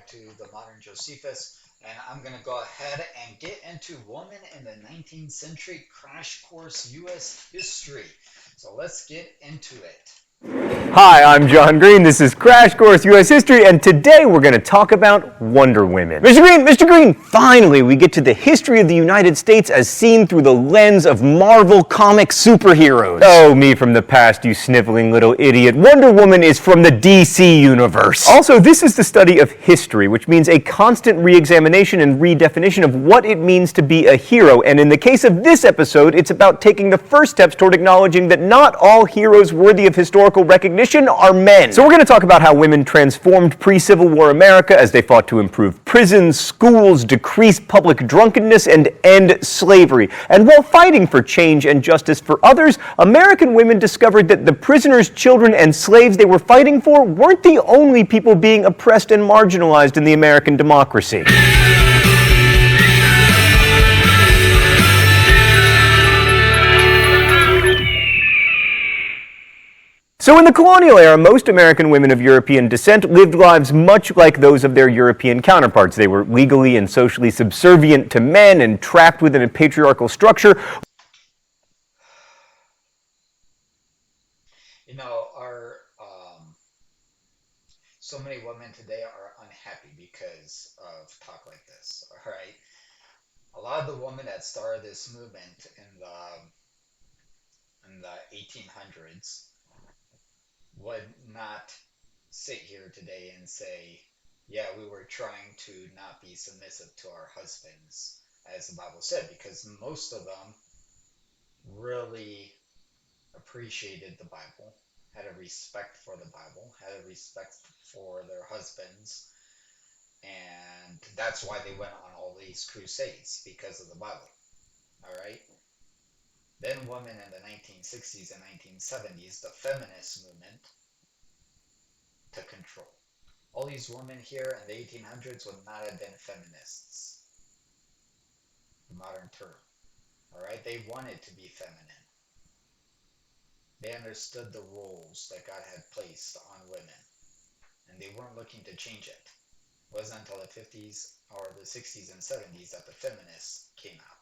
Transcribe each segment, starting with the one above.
back to the Modern Josephus, and I'm going to go ahead and get into Women in the 19th Century Crash Course U.S. History. So let's get into it. Hi, I'm John Green. This is Crash Course U.S. History, and today we're going to talk about Wonder Women. Mr. Green, finally we get to the history of the United States as seen through the lens of Marvel comic superheroes. Oh, me from the past, you sniveling little idiot. Wonder Woman is from the DC universe. Also, this is the study of history, which means a constant re-examination and redefinition of what it means to be a hero, and in the case of this episode, it's about taking the first steps toward acknowledging that not all heroes worthy of historical recognition are men. So we're going to talk about how women transformed pre-Civil War America as they fought to improve prisons, schools, decrease public drunkenness, and end slavery. And while fighting for change and justice for others, American women discovered that the prisoners, children, and slaves they were fighting for weren't the only people being oppressed and marginalized in the American democracy. So in the colonial era, most American women of European descent lived lives much like those of their European counterparts. They were legally and socially subservient to men and trapped within a patriarchal structure. You know, so many women today are unhappy because of talk like this. All right, a lot of the women that started this movement in the 1800s would not sit here today and say, yeah, we were trying to not be submissive to our husbands, as the Bible said, because most of them really appreciated the Bible, had a respect for the Bible, had a respect for their husbands, and that's why they went on all these crusades because of the Bible. All right. Then women in the 1960s and 1970s, the feminist movement took control. All these women here in the 1800s would not have been feminists, the modern term. All right, they wanted to be feminine. They understood the roles that God had placed on women, and they weren't looking to change it. It wasn't until the 50s or the 60s and 70s that the feminists came out.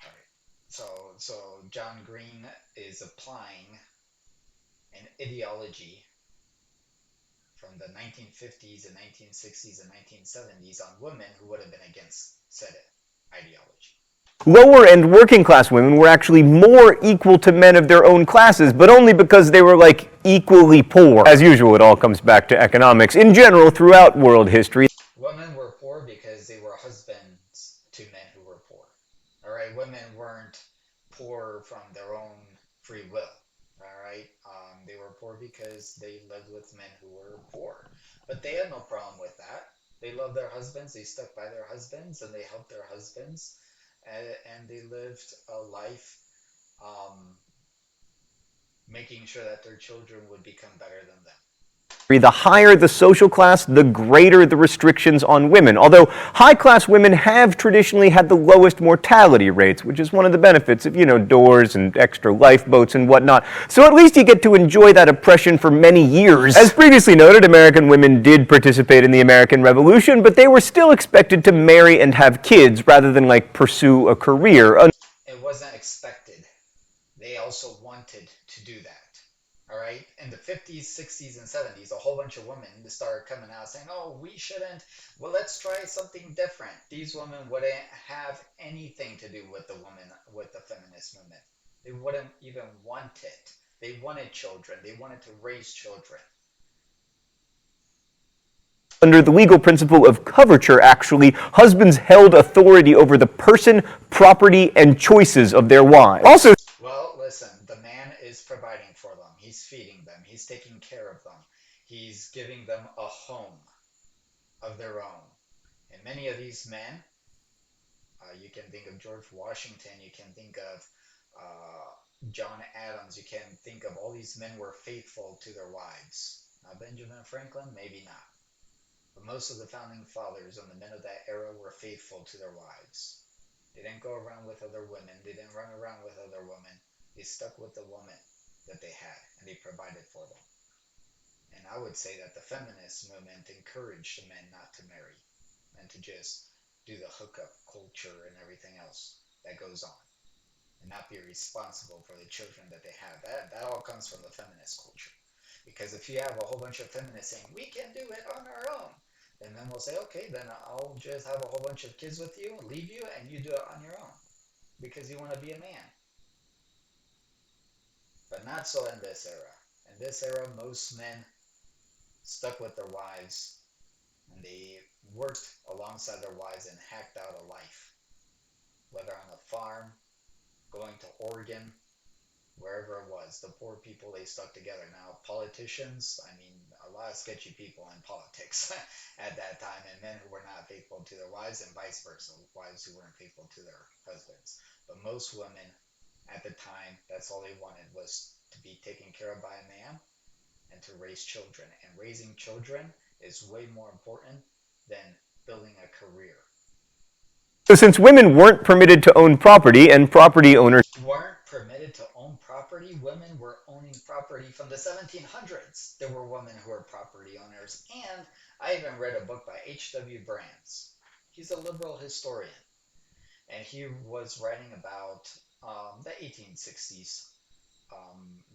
All right, so John Green is applying an ideology from the 1950s and 1960s and 1970s on women who would have been against said ideology. Lower and working class women were actually more equal to men of their own classes, but only because they were like equally poor. As usual, it all comes back to economics. In general, throughout world history, women were poor because they were husbands to men who were poor. All right, women weren't poor from their own free will. All right, they were poor because they lived with men who were poor, but they had no problem with that. They loved their husbands. They stuck by their husbands, and they helped their husbands, and they lived a life um, making sure that their children would become better than them. the higher the social class, the greater the restrictions on women. Although high-class women have traditionally had the lowest mortality rates, which is one of the benefits of, doors and extra lifeboats and whatnot. So at least you get to enjoy that oppression for many years. As previously noted, American women did participate in the American Revolution, but they were still expected to marry and have kids rather than, pursue a career. It wasn't expected. They also wanted to do that. All right. In the 50s, 60s, and 70s, a whole bunch of women started coming out saying, oh, we shouldn't. Well, let's try something different. These women wouldn't have anything to do with with the feminist movement. They wouldn't even want it. They wanted children. They wanted to raise children. Under the legal principle of coverture, actually, husbands held authority over the person, property, and choices of their wives. Also, well, listen, the man is providing for them. He's feeding them. He's taking care of them. He's giving them a home of their own. And many of these men, you can think of George Washington, you can think of John Adams, you can think of all these men were faithful to their wives. Now, Benjamin Franklin, maybe not. But most of the founding fathers and the men of that era were faithful to their wives. They didn't go around with other women. They didn't run around with other women. They stuck with the woman that they had, and they provided for them. And I would say that the feminist movement encouraged men not to marry and to just do the hookup culture and everything else that goes on and not be responsible for the children that they have. That all comes from the feminist culture. Because if you have a whole bunch of feminists saying we can do it on our own, then men will say, okay, then I'll just have a whole bunch of kids with you, leave you, and you do it on your own because you want to be a man. But not so in this era. In this era, most men stuck with their wives and they worked alongside their wives and hacked out a life, whether on a farm, going to Oregon, wherever it was. The poor people, they stuck together. Now, politicians, I mean, a lot of sketchy people in politics at that time, and men who were not faithful to their wives, and vice versa, wives who weren't faithful to their husbands. But most women at the time, that's all they wanted was to be taken care of by a man and to raise children. And raising children is way more important than building a career. So since women weren't permitted to own property and property owners weren't permitted to own property, women were owning property from the 1700s. There were women who were property owners. And I even read a book by H.W. Brands. He's a liberal historian. And he was writing about the 1860s,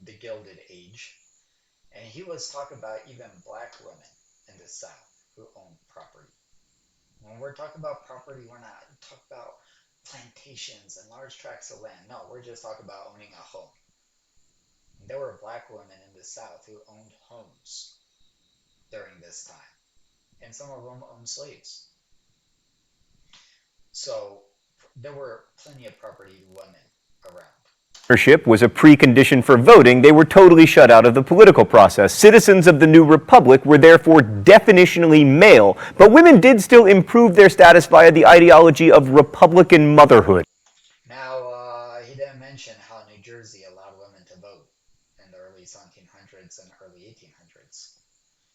the Gilded Age. And he was talking about even black women in the South who owned property. When we're talking about property, we're not talking about plantations and large tracts of land. No, we're just talking about owning a home. And there were black women in the South who owned homes during this time, and some of them owned slaves. So there were plenty of property women around. ownership was a precondition for voting, they were totally shut out of the political process. Citizens of the new republic were therefore definitionally male, but women did still improve their status via the ideology of Republican motherhood. Now, he didn't mention how New Jersey allowed women to vote in the early 1700s and early 1800s.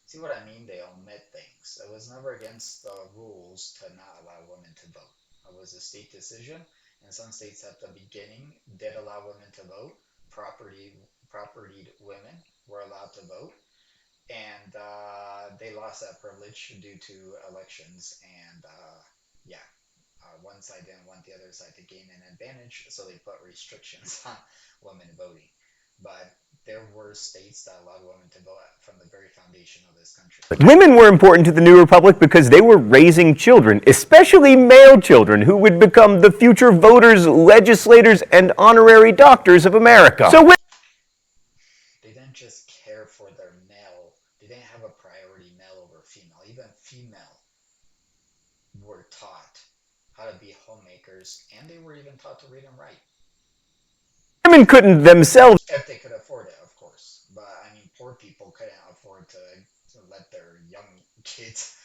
See what I mean? They omit things. It was never against the rules to not allow women to vote. It was a state decision, and some states at the beginning did allow women to vote. Propertied women were allowed to vote, and they lost that privilege due to elections. And yeah, one side didn't want the other side to gain an advantage, so they put restrictions on women voting. But there were states that allowed women to vote from the very foundation of this country. Women were important to the new republic because they were raising children, especially male children, who would become the future voters, legislators, and honorary doctors of America. So they didn't just care for their male, they didn't have a priority male over female. Even female were taught how to be homemakers, and they were even taught to read and write. women couldn't themselves If they could afford it, of course. But I mean, poor people couldn't afford to let their young kids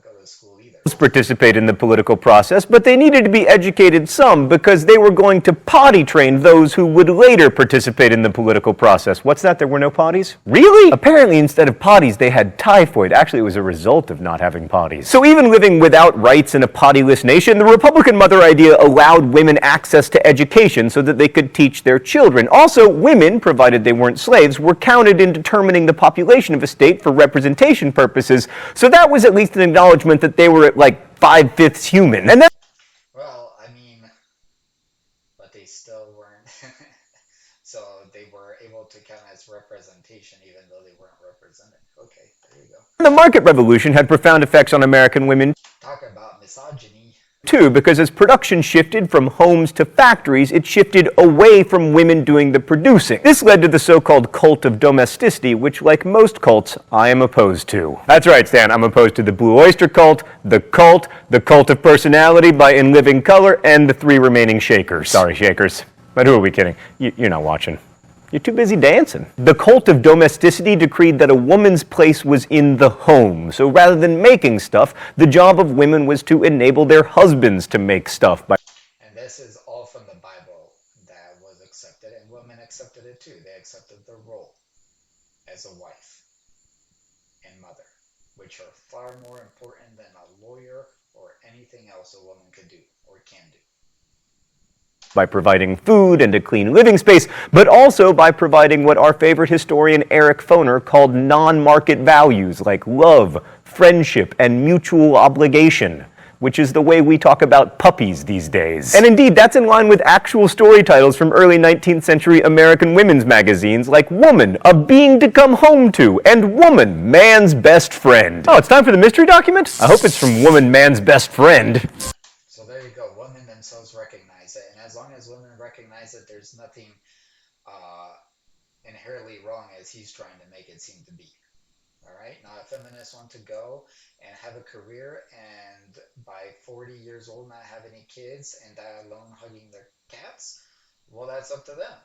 go to school either. participate in the political process, but they needed to be educated some because they were going to potty train those who would later participate in the political process. What's that? There were no potties? Really? Apparently, instead of potties, they had typhoid. Actually, it was a result of not having potties. So even living without rights in a pottyless nation, the Republican mother idea allowed women access to education so that they could teach their children. Also, women, provided they weren't slaves, were counted in determining the population of a state for representation purposes. So that was at least an acknowledgement that they were like 5/5 human. And then Well, I mean, but they still weren't. So they were able to count as representation even though they weren't represented. Okay, there you go. the market revolution had profound effects on American women Talk about misogyny. too, because as production shifted from homes to factories, it shifted away from women doing the producing. This led to the so-called cult of domesticity, which, like most cults, I am opposed to. That's right, Stan, I'm opposed to the Blue Oyster Cult, the Cult of Personality by In Living Color, and the 3 remaining Shakers. Sorry, Shakers. But who are we kidding? You're not watching. You're too busy dancing. The cult of domesticity decreed that a woman's place was in the home. So rather than making stuff, the job of women was to enable their husbands to make stuff. And this is all from the Bible that was accepted, and women accepted it too. They accepted their role as a wife and mother, which are far more important than a lawyer or anything else a woman could do or can do. by providing food and a clean living space, but also by providing what our favorite historian Eric Foner called non-market values like love, friendship, and mutual obligation, which is the way we talk about puppies these days. And indeed, that's in line with actual story titles from early 19th century American women's magazines like Woman, A Being to Come Home To, and Woman, Man's Best Friend. Oh, it's time for the mystery document? I hope it's from Woman, Man's Best Friend. So there you go. Women themselves recognize it, and as long as women recognize it, there's nothing inherently wrong as he's trying to make it seem to be. All right. Now, if feminists want to go and have a career and by 40 years old not have any kids and die alone hugging their cats, well, that's up to them.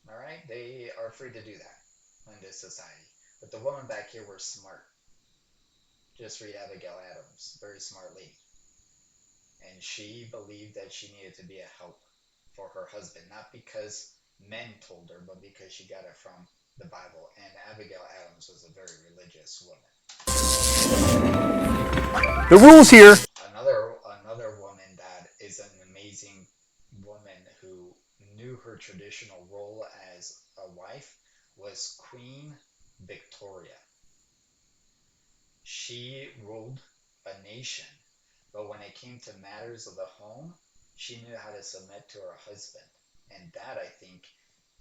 All right. They are free to do that in this society. But the women back here were smart. Just read Abigail Adams, very smart lady. And she believed that she needed to be a help for her husband, not because men told her, but because she got it from the Bible. And Abigail Adams was a very religious woman. The rules here. Another woman that is an amazing woman who knew her traditional role as a wife was Queen Victoria. She ruled a nation, but when it came to matters of the home, she knew how to submit to her husband. And that, I think,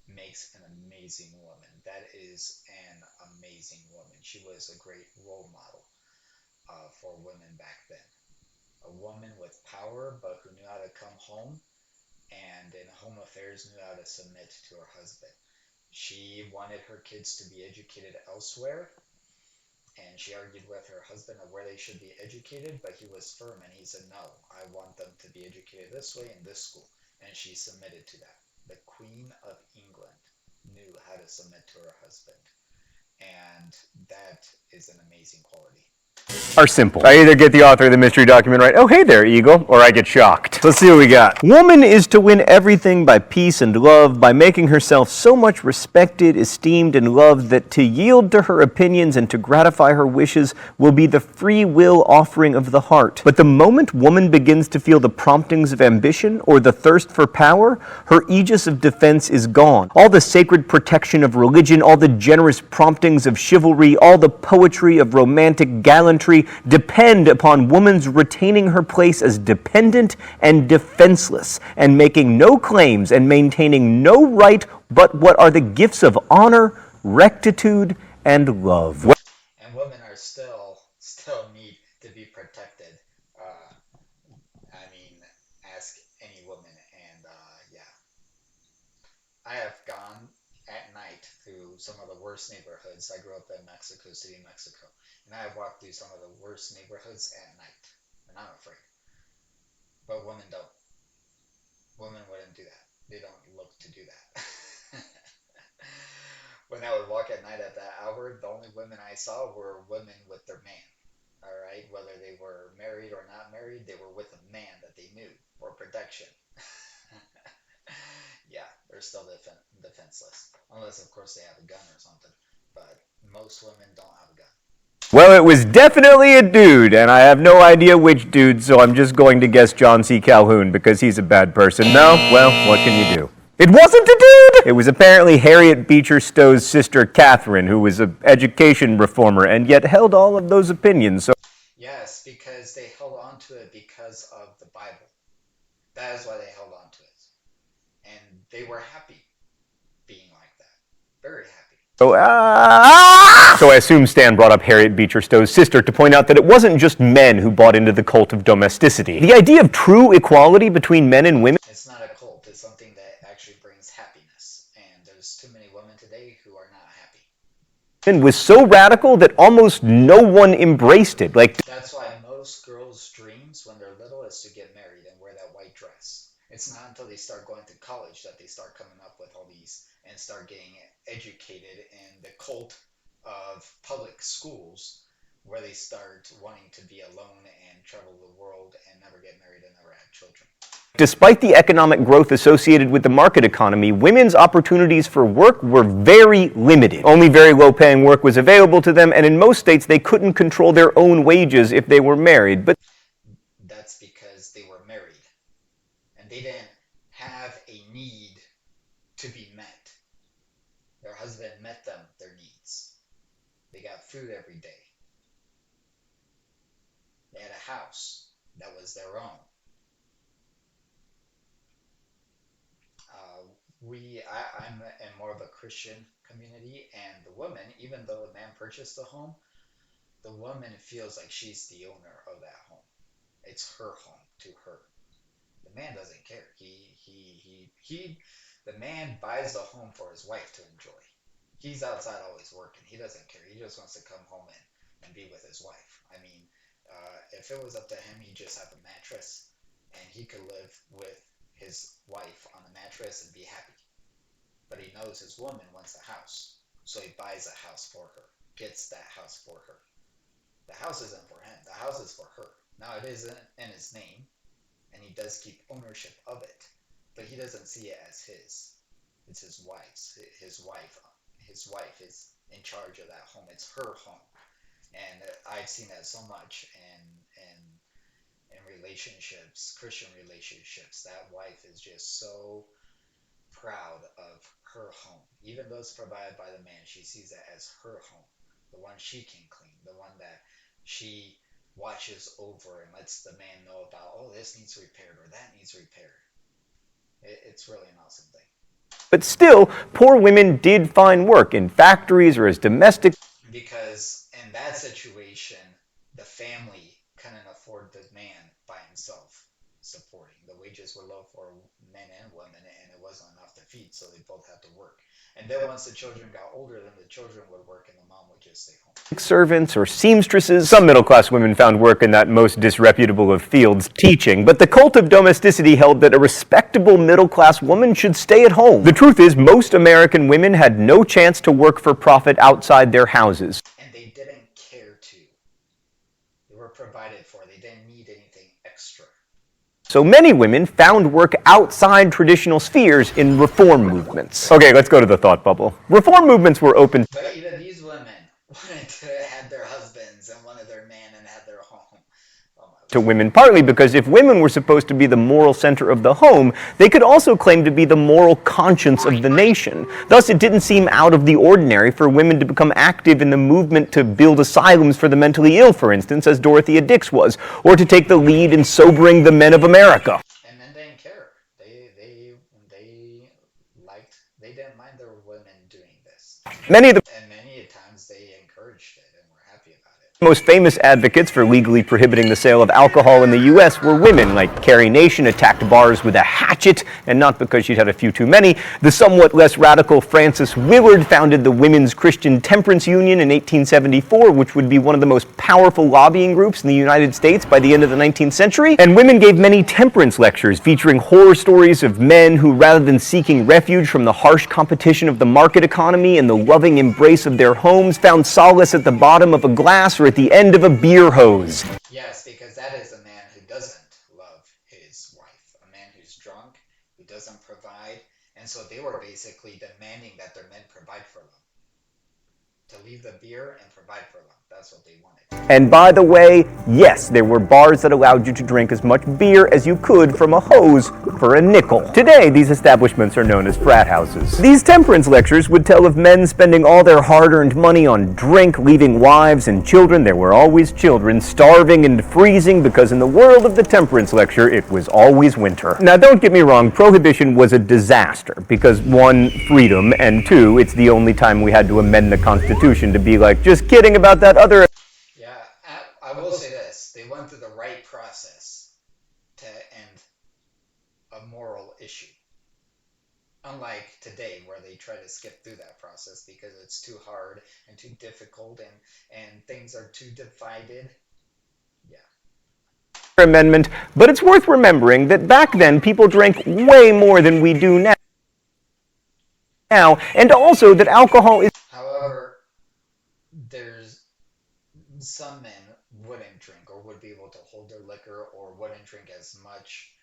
makes an amazing woman. That is an amazing woman. She was a great role model for women back then. A woman with power, but who knew how to come home and in home affairs knew how to submit to her husband. She wanted her kids to be educated elsewhere, and she argued with her husband of where they should be educated, but he was firm and he said, no, I want them to be educated this way in this school. And she submitted to that. The Queen of England knew how to submit to her husband. And that is an amazing quality. Are simple. I either get the author of the mystery document right, oh hey there, Eagle, or I get shocked. Let's see what we got. Woman is to win everything by peace and love, by making herself so much respected, esteemed, and loved that to yield to her opinions and to gratify her wishes will be the free will offering of the heart. But the moment woman begins to feel the promptings of ambition or the thirst for power, her aegis of defense is gone. All the sacred protection of religion, all the generous promptings of chivalry, all the poetry of romantic gallantry depend upon woman's retaining her place as dependent and defenseless, and making no claims and maintaining no right but what are the gifts of honor, rectitude, and love. And women are still need to be protected. I mean, ask any woman, and yeah, I have gone at night through some of the worst neighborhoods. I grew up in Mexico City, Mexico, and I have walked through some of the worst neighborhoods at night, and I'm afraid. But women don't. Women wouldn't do that. They don't look to do that. When I would walk at night at that hour, the only women I saw were women with their man. All right, whether they were married or not married, they were with a man that they knew for protection. Yeah, they're still defenseless, unless of course they have a gun or something. But most women don't have a gun. Well, it was definitely a dude, and I have no idea which dude, so I'm just going to guess John C. Calhoun because he's a bad person. No? Well, what can you do? It wasn't a dude! It was apparently Harriet Beecher Stowe's sister Catherine, who was an education reformer and yet held all of those opinions. So yes, because they held on to it because of the Bible. That is why they held on to it. And they were happy being like that. Very happy. So I assume Stan brought up Harriet Beecher Stowe's sister to point out that it wasn't just men who bought into the cult of domesticity. The idea of true equality between men and women... It's not a cult. It's something that actually brings happiness. And there's too many women today who are not happy. ...was so radical that almost no one embraced it. That's why most girls' dreams when they're little is to get married and wear that white dress. It's not until they start going to college that they start coming up with all these and start getting educated in the cult of public schools, where they start wanting to be alone and travel the world and never get married and never have children. Despite the economic growth associated with the market economy, women's opportunities for work were very limited. Only very low-paying work was available to them, and in most states they couldn't control their own wages if they were married. But that's because they were married, and they didn't to be met. Their husband met them their needs. They got food every day. They had a house that was their own. I'm in more of a Christian community, and the woman, even though the man purchased the home, the woman feels like she's the owner of that home. It's her home to her. The man doesn't care. The man buys the home for his wife to enjoy. He's outside always working. He doesn't care. He just wants to come home and be with his wife. I mean, if it was up to him, he'd just have a mattress and he could live with his wife on the mattress and be happy. But he knows his woman wants a house. So he buys a house for her, gets that house for her. The house isn't for him, the house is for her. Now it isn't in his name, and he does keep ownership of it, but he doesn't see it as his. It's his wife's. His wife is in charge of that home. It's her home, and I've seen that so much in relationships, Christian relationships. That wife is just so proud of her home, even though it's provided by the man. She sees it as her home, the one she can clean, the one that she watches over and lets the man know about, oh, this needs repaired or that needs repaired. It's really an awesome thing. But still, poor women did find work in factories or as domestic. Because in that situation, the family couldn't afford the man by himself supporting. The wages were low for men and women, and it wasn't enough to feed, so they both had to work. And then once the children got older, then the children would work and the mom would just stay home. Servants or seamstresses. Some middle-class women found work in that most disreputable of fields, teaching, but the cult of domesticity held that a respectable middle-class woman should stay at home. The truth is, most American women had no chance to work for profit outside their houses. And they didn't care to. They were provided for. They didn't need anything extra. So many women found work outside traditional spheres in reform movements. Okay, let's go to the thought bubble. Reform movements were open. But even these women wanted to have their husbands and wanted their man and had their home. To women, partly because if women were supposed to be the moral center of the home, they could also claim to be the moral conscience of the nation. Thus, it didn't seem out of the ordinary for women to become active in the movement to build asylums for the mentally ill, for instance, as Dorothea Dix was, or to take the lead in sobering the men of America. And men didn't care. They didn't mind their women doing this. Many of the And many times they encouraged it and were happy about it. most famous advocates for legally prohibiting the sale of alcohol in the U.S. were women, like Carrie Nation attacked bars with a hatchet, and not because she'd had a few too many. The somewhat less radical Frances Willard founded the Women's Christian Temperance Union in 1874, which would be one of the most powerful lobbying groups in the United States by the end of the 19th century. And women gave many temperance lectures featuring horror stories of men who, rather than seeking refuge from the harsh competition of the market economy and the loving embrace of their homes, found solace at the bottom of a glass or at the end of a beer hose. Yes, because that is a man who doesn't love his wife, a man who's drunk, who doesn't provide, and so they were basically demanding that their men provide for them, to leave the beer and provide for them. That's what they wanted. And by the way, yes, there were bars that allowed you to drink as much beer as you could from a hose for a nickel. Today, these establishments are known as frat houses. These temperance lectures would tell of men spending all their hard-earned money on drink, leaving wives and children, there were always children, starving and freezing because in the world of the temperance lecture, it was always winter. Now, don't get me wrong, prohibition was a disaster because one, freedom, and two, it's the only time we had to amend the Constitution to be like, just kidding about that other. Yeah, I will say this. They went through the right process to end a moral issue. Unlike today, where they try to skip through that process because it's too hard and too difficult and things are too divided. Yeah. Amendment, but it's worth remembering that back then people drank way more than we do now, and also that alcohol is. However, there's some men wouldn't drink or would be able to hold their liquor or wouldn't drink as much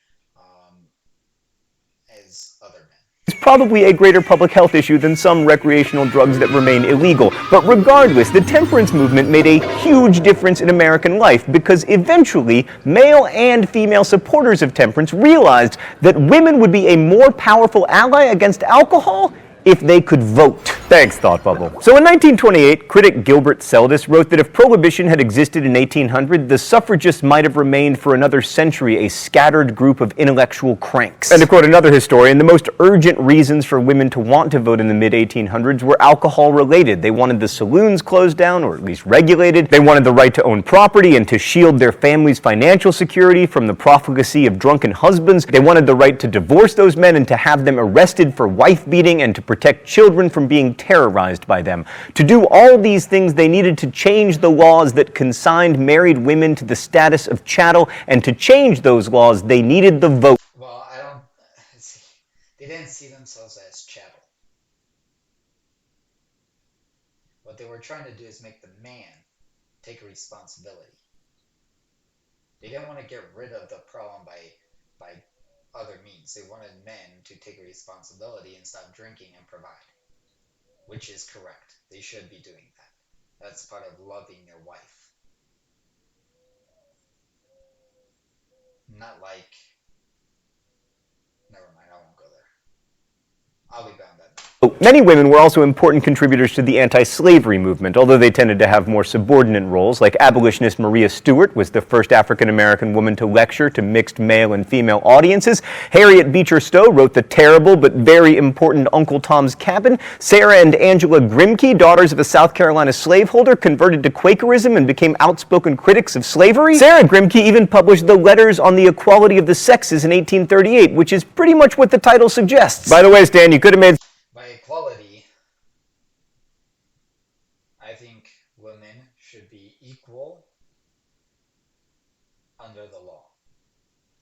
as other men. is probably a greater public health issue than some recreational drugs that remain illegal. But regardless, the temperance movement made a huge difference in American life because eventually male and female supporters of temperance realized that women would be a more powerful ally against alcohol if they could vote. Thanks, Thought Bubble. So in 1928, critic Gilbert Seldes wrote that if prohibition had existed in 1800, the suffragists might have remained for another century a scattered group of intellectual cranks. And to quote another historian, the most urgent reasons for women to want to vote in the mid-1800s were alcohol-related. They wanted the saloons closed down, or at least regulated. They wanted the right to own property and to shield their family's financial security from the profligacy of drunken husbands. They wanted the right to divorce those men and to have them arrested for wife-beating and to protect children from being terrorized by them. To do all these things, they needed to change the laws that consigned married women to the status of chattel, and to change those laws, they needed the vote. Well, I don't see. They didn't see themselves as chattel. What they were trying to do is make the man take responsibility. They didn't want to get rid of the problem by other means. They wanted men to take responsibility and stop drinking and provide, which is correct. They should be doing that. That's part of loving your wife. Not like, never mind, I won't go there. I'll leave it on that. Many women were also important contributors to the anti-slavery movement, although they tended to have more subordinate roles. Like abolitionist Maria Stewart was the first African-American woman to lecture to mixed male and female audiences. Harriet Beecher Stowe wrote the terrible but very important Uncle Tom's Cabin. Sarah and Angela Grimke, daughters of a South Carolina slaveholder, converted to Quakerism and became outspoken critics of slavery. Sarah Grimke even published the Letters on the Equality of the Sexes in 1838, which is pretty much what the title suggests. By the way, Stan, you could have made... By equality, I think women should be equal under the law.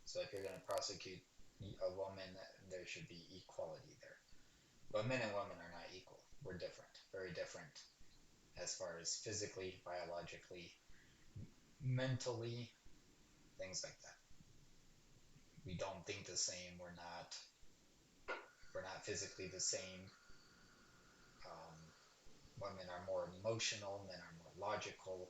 So if you're going to prosecute a woman, there should be equality there. But men and women are not equal. We're different, very different, as far as physically, biologically, mentally, things like that. We don't think the same. We're not physically the same. Um, Women are more emotional, men are more logical,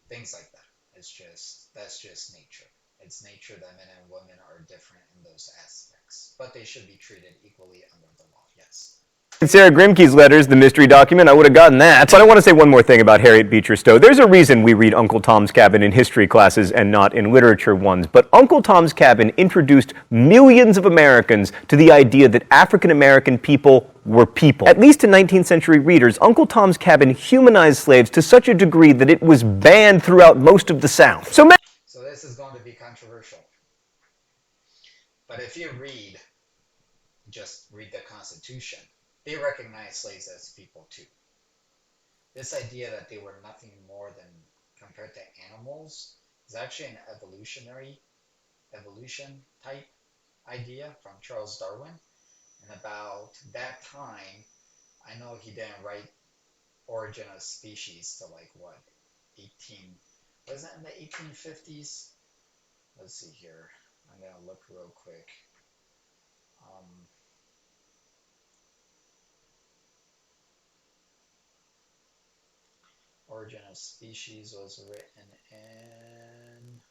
things like that. That's just nature. It's nature that men and women are different in those aspects, but they should be treated equally under the law. Yes. Sarah Grimke's letters, the mystery document, I would have gotten that. But I want to say one more thing about Harriet Beecher Stowe. There's a reason we read Uncle Tom's Cabin in history classes and not in literature ones. But Uncle Tom's Cabin introduced millions of Americans to the idea that African American people were people. At least to 19th century readers, Uncle Tom's Cabin humanized slaves to such a degree that it was banned throughout most of the South. So this is going to be controversial. But if you just read the Constitution, they recognize slaves as people too. This idea that they were nothing more than compared to animals is actually an evolution type idea from Charles Darwin. And about that time, I know he didn't write Origin of Species to like what, 18, was that in the 1850s? Let's see here. I'm going to look real quick. Um, Origin of Species was written in,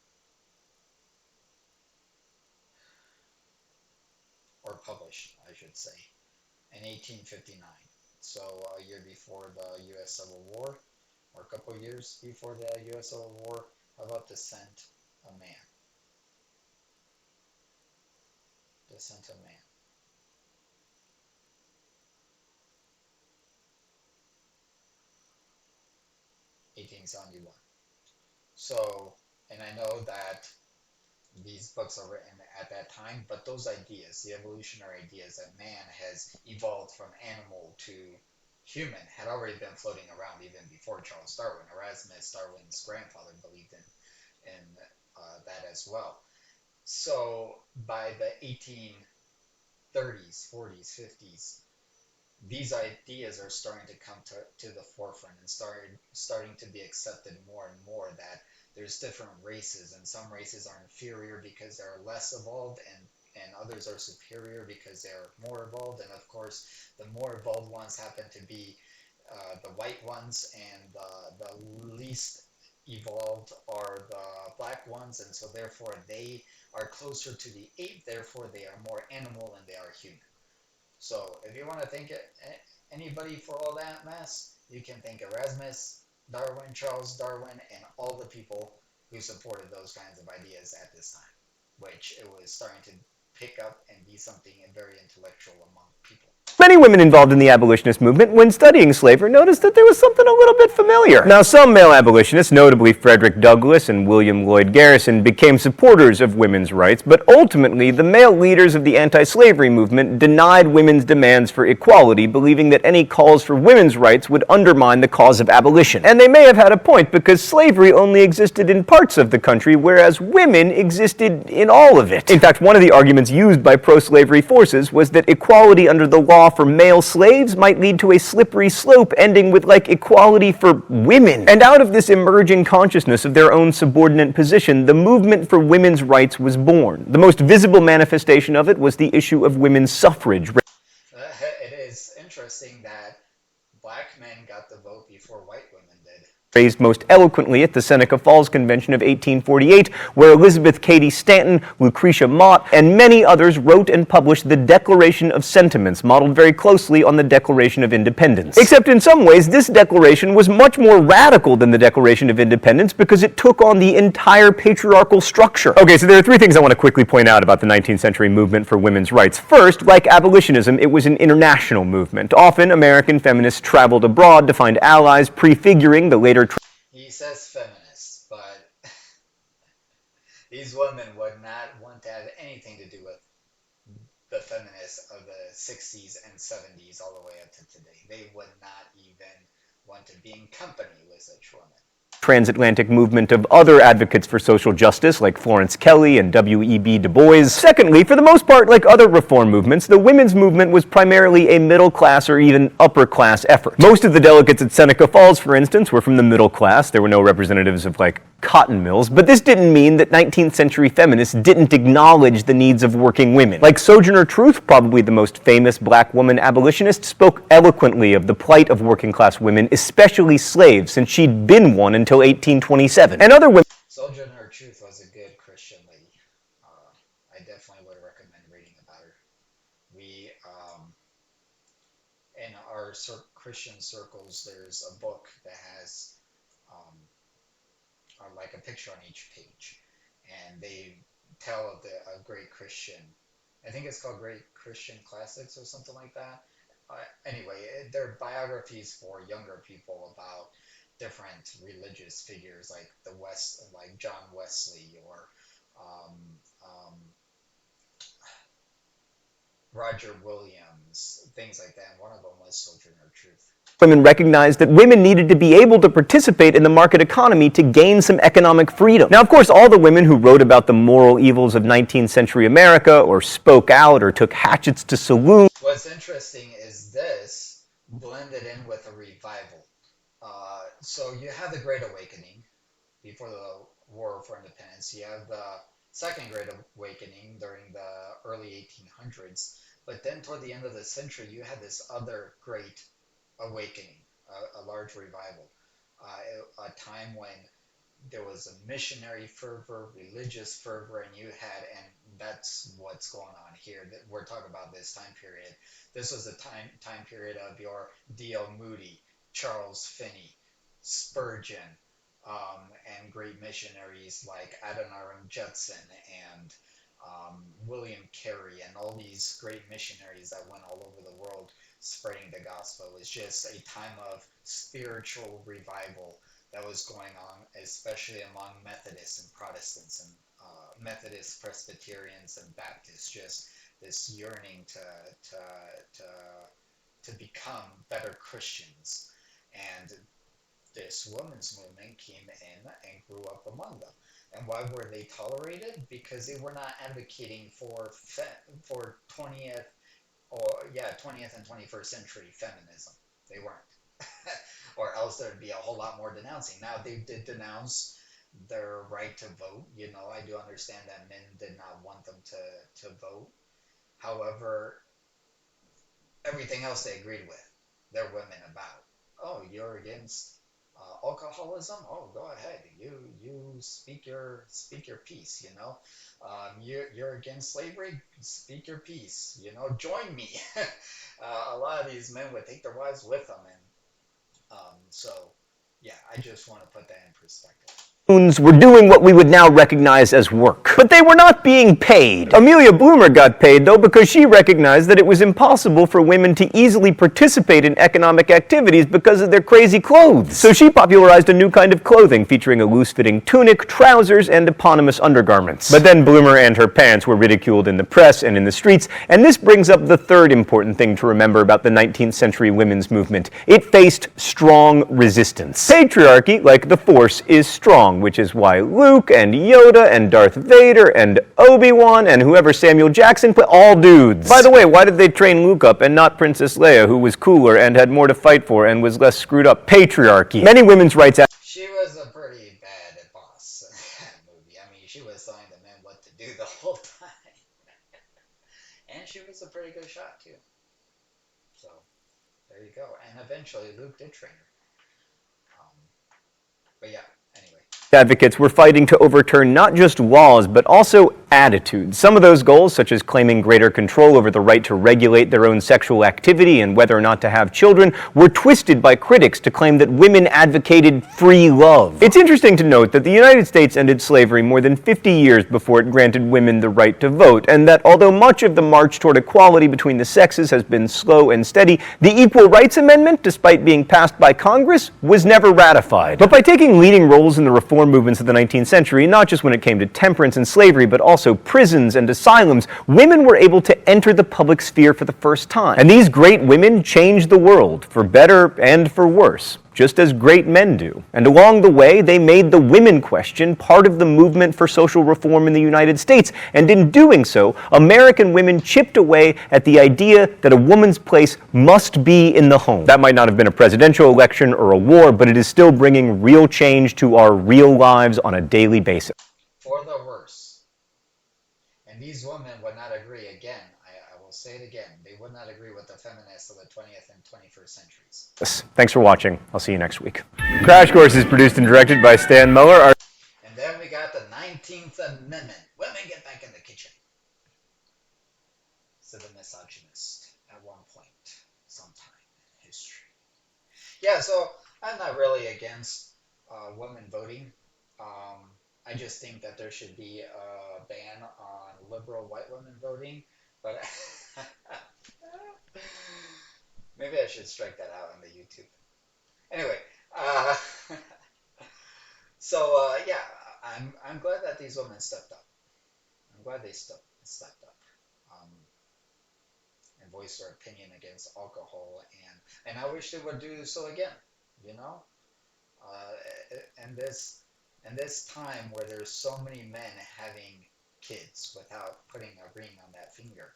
or published, I should say, in 1859. So a year before the U.S. Civil War, or a couple years before the U.S. Civil War. How about Descent of Man? Descent of Man. 1871. So, and I know that these books are written at that time, but those ideas, the evolutionary ideas that man has evolved from animal to human, had already been floating around even before Charles Darwin. Erasmus Darwin's grandfather believed in that as well. So by the 1830s, 40s, 50s, these ideas are starting to come to the forefront and starting to be accepted more and more, that there's different races, and some races are inferior because they're less evolved, and and others are superior because they're more evolved. And of course, the more evolved ones happen to be the white ones, and the least evolved are the black ones. And so, therefore, they are closer to the ape. Therefore, they are more animal than they are human. So, if you want to thank anybody for all that mess, you can thank Erasmus, Darwin, Charles Darwin, and all the people who supported those kinds of ideas at this time, which it was starting to pick up and be something very intellectual among people. Many women involved in the abolitionist movement, when studying slavery, noticed that there was something a little bit familiar. Now, some male abolitionists, notably Frederick Douglass and William Lloyd Garrison, became supporters of women's rights, but ultimately, the male leaders of the anti-slavery movement denied women's demands for equality, believing that any calls for women's rights would undermine the cause of abolition. And they may have had a point, because slavery only existed in parts of the country, whereas women existed in all of it. In fact, one of the arguments used by pro-slavery forces was that equality under the law for male slaves might lead to a slippery slope ending with, like, equality for women. And out of this emerging consciousness of their own subordinate position, the movement for women's rights was born. The most visible manifestation of it was the issue of women's suffrage. It is interesting that black men got the vote before white women did. Raised most eloquently at the Seneca Falls Convention of 1848, where Elizabeth Cady Stanton, Lucretia Mott, and many others wrote and published the Declaration of Sentiments, modeled very closely on the Declaration of Independence. Except in some ways, this declaration was much more radical than the Declaration of Independence because it took on the entire patriarchal structure. Okay, so there are three things I want to quickly point out about the 19th century movement for women's rights. First, like abolitionism, it was an international movement. Often, American feminists traveled abroad to find allies, prefiguring the later He says feminists, but these women would not want to have anything to do with the feminists of the 60s and 70s all the way up to today. They would not even want to be in company with such women. Transatlantic movement of other advocates for social justice like Florence Kelley and W.E.B. Du Bois. Secondly, for the most part, like other reform movements, the women's movement was primarily a middle class or even upper class effort. Most of the delegates at Seneca Falls, for instance, were from the middle class. There were no representatives of, like, cotton mills, but this didn't mean that 19th century feminists didn't acknowledge the needs of working women. Like Sojourner Truth, probably the most famous black woman abolitionist, spoke eloquently of the plight of working class women, especially slaves, since she'd been one until 1827. And other women. Sojourner Truth was a good Christian lady. I definitely would recommend reading about her. We, in our Christian circles, there's a book that has um, like a picture on each page, and they tell of a great Christian. I think it's called Great Christian Classics or something like that. Anyway, they're biographies for younger people about different religious figures like like John Wesley or um, um, Roger Williams, things like that. And one of them was Sojourner Truth. Women recognized that women needed to be able to participate in the market economy to gain some economic freedom. Now, of course, all the women who wrote about the moral evils of 19th century America or spoke out or took hatchets to saloons. What's interesting is this blended in with a revival. So you have the Great Awakening before the War for Independence. You have the Second Great Awakening during the early 1800s. But then toward the end of the century, you had this other great awakening, a large revival, a time when there was a missionary fervor, religious fervor, and and that's what's going on here. We're talking about this time period. This was the time period of your D.L. Moody, Charles Finney, Spurgeon, and great missionaries like Adoniram Judson and William Carey, and all these great missionaries that went all over the world spreading the gospel. It was just a time of spiritual revival that was going on, especially among Methodists and Protestants and Methodists, Presbyterians, and Baptists. Just this yearning to become better Christians, and this women's movement came in and grew up among them. And why were they tolerated? Because they were not advocating for 20th or 20th and 21st century feminism. They weren't. Or else there'd be a whole lot more denouncing. Now they did denounce their right to vote. You know, I do understand that men did not want them to vote. However, everything else they agreed with, they're women about. Oh, you're against alcoholism? Oh, go ahead. You speak your piece. You know, you're against slavery? Speak your piece. You know, join me. A lot of these men would take their wives with them, and so yeah, I just want to put that in perspective. Were doing what we would now recognize as work. But they were not being paid. Amelia Bloomer got paid, though, because she recognized that it was impossible for women to easily participate in economic activities because of their crazy clothes. So she popularized a new kind of clothing featuring a loose-fitting tunic, trousers, and eponymous undergarments. But then Bloomer and her pants were ridiculed in the press and in the streets, and this brings up the third important thing to remember about the 19th century women's movement. It faced strong resistance. Patriarchy, like the Force, is strong, which is why Luke and Yoda and Darth Vader and Obi-Wan and whoever Samuel Jackson put, all dudes. By the way, why did they train Luke up and not Princess Leia, who was cooler and had more to fight for and was less screwed up? Patriarchy. Many women's rights... She was a pretty bad boss in that movie. I mean, she was telling the men what to do the whole time. And she was a pretty good shot, too. So, there you go. And eventually, Luke did train her. But yeah, anyway. Advocates were fighting to overturn not just laws, but also attitudes. Some of those goals, such as claiming greater control over the right to regulate their own sexual activity and whether or not to have children, were twisted by critics to claim that women advocated free love. It's interesting to note that the United States ended slavery more than 50 years before it granted women the right to vote, and that although much of the march toward equality between the sexes has been slow and steady, the Equal Rights Amendment, despite being passed by Congress, was never ratified. But by taking leading roles in the reform movements of the 19th century, not just when it came to temperance and slavery, but also prisons and asylums, women were able to enter the public sphere for the first time. And these great women changed the world, for better and for worse, just as great men do. And along the way, they made the women question part of the movement for social reform in the United States. And in doing so, American women chipped away at the idea that a woman's place must be in the home. That might not have been a presidential election or a war, but it is still bringing real change to our real lives on a daily basis. For the worse. And these women would not agree again. I will say it again. They would not agree with the feminists of the 20th and 21st centuries. Thanks for watching. I'll see you next week. Crash Course is produced and directed by Stan Muller. And then we got the 19th Amendment. Women get back in the kitchen. Said the misogynist at one point, sometime in history. Yeah, so I'm not really against women voting. I just think that there should be a ban on liberal white women voting, but maybe I should strike that out on the YouTube. Anyway, uh, so yeah, I'm glad that these women stepped up. I'm glad they stepped up and voiced their opinion against alcohol, and I wish they would do so again. You know, and this time where there's so many men having kids without putting a ring on that finger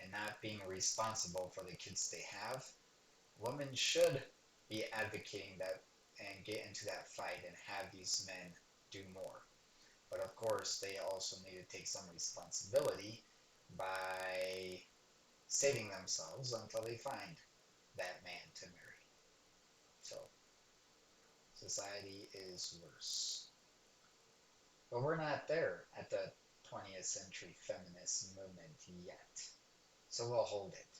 and not being responsible for the kids they have, women should be advocating that and get into that fight and have these men do more. But of course, they also need to take some responsibility by saving themselves until they find that man to marry. So, society is worse. But we're not there at the 20th century feminist movement yet. So we'll hold it.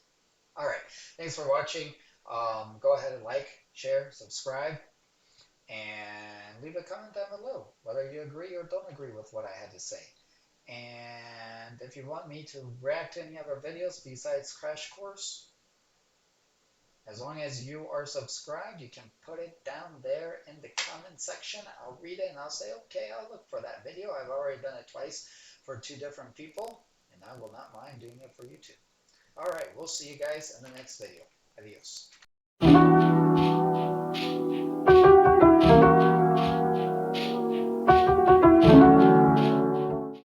All right. Thanks for watching. Go ahead and like, share, subscribe, and leave a comment down below whether you agree or don't agree with what I had to say. And if you want me to react to any other videos besides Crash Course, as long as you are subscribed, you can put it down there in the comment section. I'll read it and I'll say, okay, I'll look for that video. I've already done it twice for 2 different people, and I will not mind doing it for you too. All right, we'll see you guys in the next video. Adios.